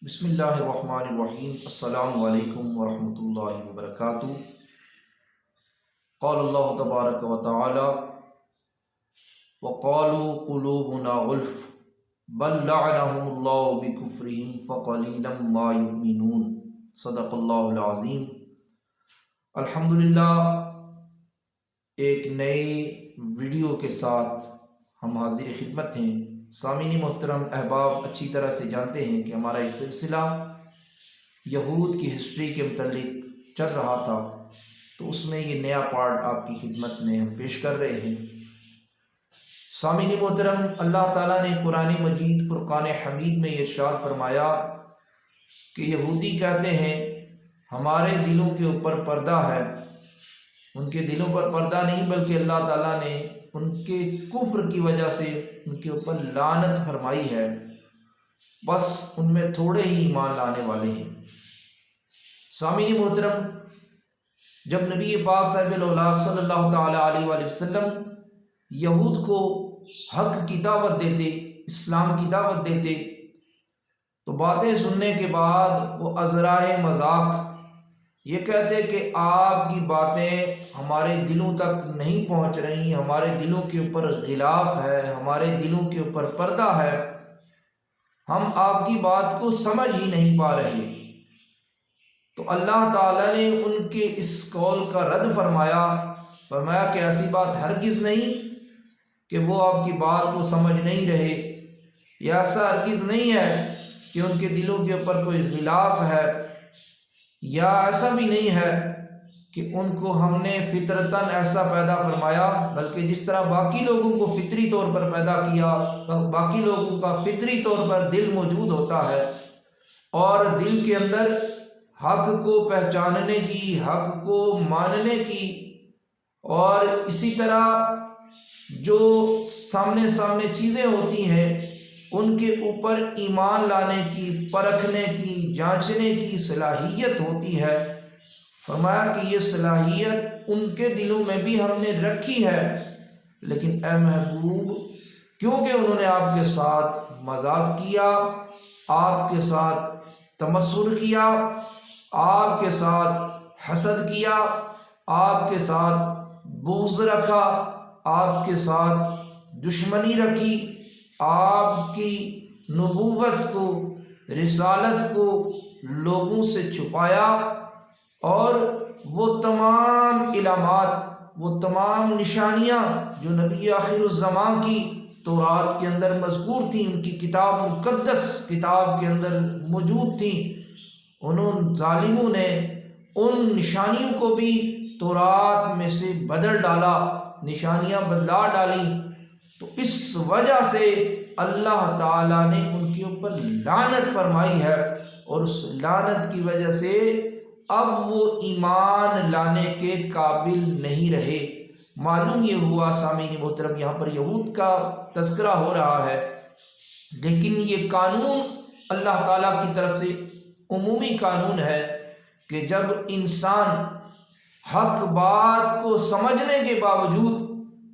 بسم اللہ الرحمن الرحیم۔ السلام علیکم ورحمۃ اللہ وبرکاتہ۔ قال اللہ تبارک و تعالی وقالوا قلوبنا غلف بل لعنهم اللہ بکفرہم فقلیلا ما یؤمنون۔ صدق اللہ العظیم۔ الحمدللہ، ایک نئے ویڈیو کے ساتھ ہم حاضر خدمت ہیں۔ سامعین محترم احباب اچھی طرح سے جانتے ہیں کہ ہمارا ایک سلسلہ یہود کی ہسٹری کے متعلق چل رہا تھا، تو اس میں یہ نیا پارٹ آپ کی خدمت میں ہم پیش کر رہے ہیں۔ سامعین محترم، اللہ تعالیٰ نے قرآن مجید فرقان حمید میں یہ ارشاد فرمایا کہ یہودی کہتے ہیں ہمارے دلوں کے اوپر پردہ ہے۔ ان کے دلوں پر پردہ نہیں، بلکہ اللہ تعالیٰ نے ان کے کفر کی وجہ سے ان کے اوپر لعنت فرمائی ہے، بس ان میں تھوڑے ہی ایمان لانے والے ہیں۔ سامعین محترم، جب نبی پاک صاحب الاولاق صلی اللہ تعالیٰ علیہ وآلہ وسلم یہود کو حق کی دعوت دیتے، اسلام کی دعوت دیتے، تو باتیں سننے کے بعد وہ عذرائے مذاق یہ کہتے کہ آپ کی باتیں ہمارے دلوں تک نہیں پہنچ رہی، ہمارے دلوں کے اوپر غلاف ہے، ہمارے دلوں کے اوپر پردہ ہے، ہم آپ کی بات کو سمجھ ہی نہیں پا رہے۔ تو اللہ تعالیٰ نے ان کے اس قول کا رد فرمایا کہ ایسی بات ہرگز نہیں کہ وہ آپ کی بات کو سمجھ نہیں رہے، یا ایسا ہرگز نہیں ہے کہ ان کے دلوں کے اوپر کوئی غلاف ہے، یا ایسا بھی نہیں ہے کہ ان کو ہم نے فطرتاً ایسا پیدا فرمایا، بلکہ جس طرح باقی لوگوں کو فطری طور پر پیدا کیا، باقی لوگوں کا فطری طور پر دل موجود ہوتا ہے، اور دل کے اندر حق کو پہچاننے کی، حق کو ماننے کی، اور اسی طرح جو سامنے چیزیں ہوتی ہیں ان کے اوپر ایمان لانے کی، پرکھنے کی، جانچنے کی صلاحیت ہوتی ہے۔ فرمایا کہ یہ صلاحیت ان کے دلوں میں بھی ہم نے رکھی ہے، لیکن اے محبوب، کیونکہ انہوں نے آپ کے ساتھ مذاق کیا، آپ کے ساتھ تمسخر کیا، آپ کے ساتھ حسد کیا، آپ کے ساتھ بغض رکھا، آپ کے ساتھ دشمنی رکھی، آپ کی نبوت کو، رسالت کو لوگوں سے چھپایا، اور وہ تمام علامات، وہ تمام نشانیاں جو نبی آخر الزمان کی تورات کے اندر مذکور تھیں، ان کی کتاب مقدس کتاب کے اندر موجود تھیں، انہوں ظالموں نے ان نشانیوں کو بھی تورات میں سے بدل ڈالا، نشانیاں بدلا ڈالی۔ تو اس وجہ سے اللہ تعالیٰ نے ان کے اوپر لعنت فرمائی ہے، اور اس لعنت کی وجہ سے اب وہ ایمان لانے کے قابل نہیں رہے۔ معلوم یہ ہوا سامعین محترم، یہاں پر یہود کا تذکرہ ہو رہا ہے، لیکن یہ قانون اللہ تعالیٰ کی طرف سے عمومی قانون ہے کہ جب انسان حق بات کو سمجھنے کے باوجود،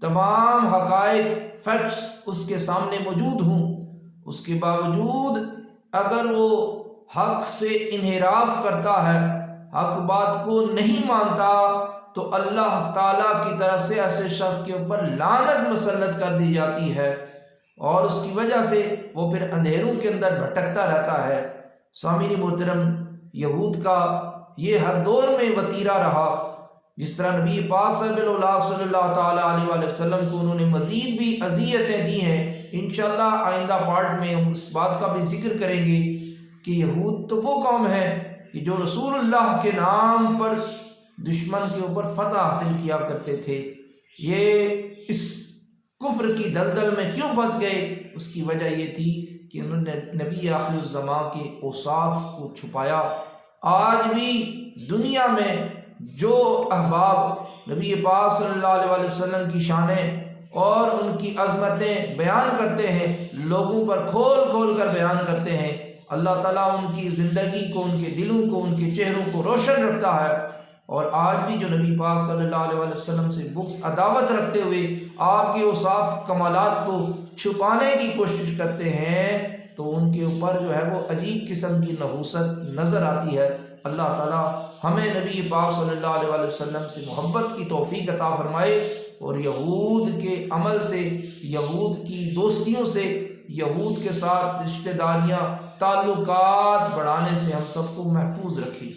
تمام حقائق فیکٹس اس کے سامنے موجود ہوں، اس کے باوجود اگر وہ حق سے انحراف کرتا ہے، حق بات کو نہیں مانتا، تو اللہ تعالیٰ کی طرف سے ایسے شخص کے اوپر لعنت مسلط کر دی جاتی ہے، اور اس کی وجہ سے وہ پھر اندھیروں کے اندر بھٹکتا رہتا ہے۔ سامعین محترم، یہود کا یہ ہر دور میں وتیرہ رہا۔ جس طرح نبی پاک صلی اللہ تعالیٰ علیہ وآلہ وسلم کو انہوں نے مزید بھی اذیتیں دی ہیں، انشاءاللہ آئندہ پارٹ میں ہم اس بات کا بھی ذکر کریں گے کہ یہود تو وہ قوم ہے کہ جو رسول اللہ کے نام پر دشمن کے اوپر فتح حاصل کیا کرتے تھے۔ یہ اس کفر کی دلدل میں کیوں پھنس گئے؟ اس کی وجہ یہ تھی کہ انہوں نے نبی آخر الزمان کے اوصاف کو چھپایا۔ آج بھی دنیا میں جو احباب نبی پاک صلی اللہ علیہ وآلہ وسلم کی شانیں اور ان کی عظمتیں بیان کرتے ہیں، لوگوں پر کھول کھول کر بیان کرتے ہیں، اللہ تعالیٰ ان کی زندگی کو، ان کے دلوں کو، ان کے چہروں کو روشن رکھتا ہے۔ اور آج بھی جو نبی پاک صلی اللہ علیہ وآلہ وسلم سے بغض عداوت رکھتے ہوئے آپ کے اوصاف کمالات کو چھپانے کی کوشش کرتے ہیں، تو ان کے اوپر جو ہے وہ عجیب قسم کی نحوست نظر آتی ہے۔ اللہ تعالیٰ ہمیں نبی پاک صلی اللہ علیہ وآلہ وسلم سے محبت کی توفیق عطا فرمائے، اور یہود کے عمل سے، یہود کی دوستیوں سے، یہود کے ساتھ رشتہ داریاں، تعلقات بڑھانے سے ہم سب کو محفوظ رکھے۔